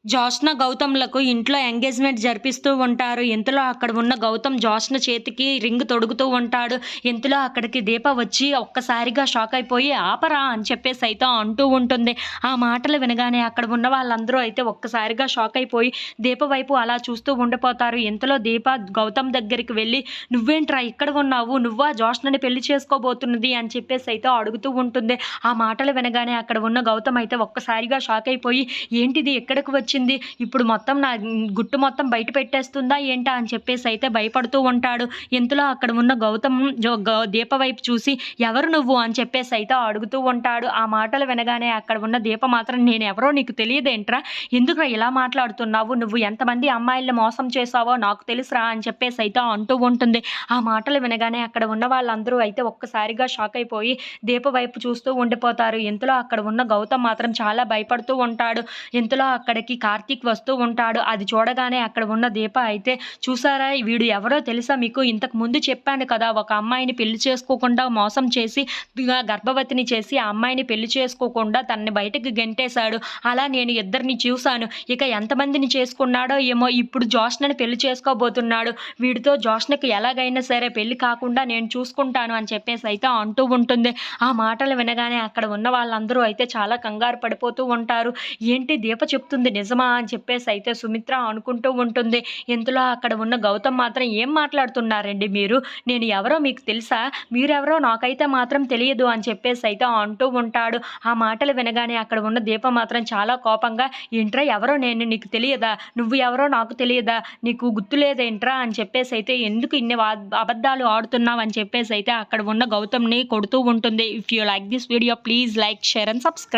జోష్న, గౌతమ్‌లకు ఇంట్లో ఎంగేజ్‌మెంట్ జరిపిస్తూ ఉంటారు. ఇంతలో అక్కడ ఉన్న గౌతమ్ జోష్న చేతికి రింగ్ తొడుగుతూ ఉంటాడు. ఇంతలో అక్కడికి దీప వచ్చి ఒక్కసారిగా షాక్ అయిపోయి "ఆపరా" అని చెప్పేసి అయితే అంటూ ఉంటుంది. ఆ మాటలు వినగానే అక్కడ ఉన్న వాళ్ళందరూ అయితే ఒక్కసారిగా షాక్ అయిపోయి దీప వైపు అలా చూస్తూ ఉండిపోతారు. ఇంతలో దీప గౌతమ్ దగ్గరికి వెళ్లి "నువ్వేంట్రా ఇక్కడ ఉన్నావు? నువ్వా జోష్నని పెళ్లి చేసుకోబోతున్నది" అని చెప్పేసి అయితే అడుగుతూ ఉంటుంది. ఆ మాటలు వినగానే అక్కడ ఉన్న గౌతమ్ అయితే ఒక్కసారిగా షాక్ అయిపోయి ఏంటిది ఇక్కడికి వచ్చింది? ఇప్పుడు మొత్తం నా గుట్టు మొత్తం బయట పెట్టేస్తుందా ఏంటా అని చెప్పేసి అయితే భయపడుతూ ఉంటాడు. ఇంతలో అక్కడ ఉన్న గౌతమ్ దీప వైపు చూసి ఎవరు నువ్వు అని చెప్పేసి అయితే అడుగుతూ ఉంటాడు. ఆ మాటలు వినగానే అక్కడ ఉన్న దీప మాత్రం నేనెవరో నీకు తెలియదేంట్రా? ఎందుకురా ఇలా మాట్లాడుతున్నావు? నువ్వు ఎంతమంది అమ్మాయిల్ని మోసం చేశావో నాకు తెలుసురా అని చెప్పేసి అయితే అంటూ ఉంటుంది. ఆ మాటలు వినగానే అక్కడ ఉన్న వాళ్ళందరూ అయితే ఒక్కసారిగా షాక్ అయిపోయి దీప వైపు చూస్తూ ఉండిపోతారు. ఇంతలో అక్కడ ఉన్న గౌతమ్ మాత్రం చాలా భయపడుతూ ఉంటాడు. ఇంతలో అక్కడికి కార్తీక్ వస్తూ ఉంటాడు. అది చూడగానే అక్కడ ఉన్న దీప అయితే చూసారా వీడు ఎవరో తెలుసా మీకు? ఇంతకు ముందు చెప్పాను కదా! ఒక అమ్మాయిని పెళ్లి చేసుకోకుండా మోసం చేసి గర్భవతిని చేసి ఆ అమ్మాయిని పెళ్లి చేసుకోకుండా తనని బయటకి గెంటేశాడు. అలా నేను ఇద్దరిని చూసాను. ఇక ఎంతమందిని చేసుకున్నాడో ఏమో ఇప్పుడు జోష్నని పెళ్లి చేసుకోబోతున్నాడు. వీడితో జోష్నకి ఎలాగైనా సరే పెళ్లి కాకుండా నేను చూసుకుంటాను అని చెప్పేసి అయితే అంటూ ఉంటుంది. ఆ మాటలు వినగానే అక్కడ ఉన్న వాళ్ళందరూ అయితే చాలా కంగారు పడిపోతూ ఉంటారు. ఏంటి దీప చెప్తుంది నిజమా అని చెప్పేసి అయితే సుమిత్ర అనుకుంటూ ఉంటుంది. ఇంతలో అక్కడ ఉన్న గౌతమ్ మాత్రం ఏం మాట్లాడుతున్నారండి మీరు? నేను ఎవరో మీకు తెలుసా? మీరెవరో నాకైతే మాత్రం తెలియదు అని చెప్పేసి అయితే అంటూ ఉంటాడు. ఆ మాటలు వినగానే అక్కడ ఉన్న దీప మాత్రం చాలా కోపంగా ఏంట్రా ఎవరో నేను నీకు తెలియదా? నువ్వు ఎవరో నాకు తెలియదా? నీకు గుర్తులేదేంట్రా అని చెప్పేసి అయితే ఎందుకు ఇన్ని అబద్ధాలు ఆడుతున్నావు అని చెప్పేసి అయితే అక్కడ ఉన్న గౌతమ్‌ని కొడుతూ ఉంటుంది. If you like this video please like, share and subscribe.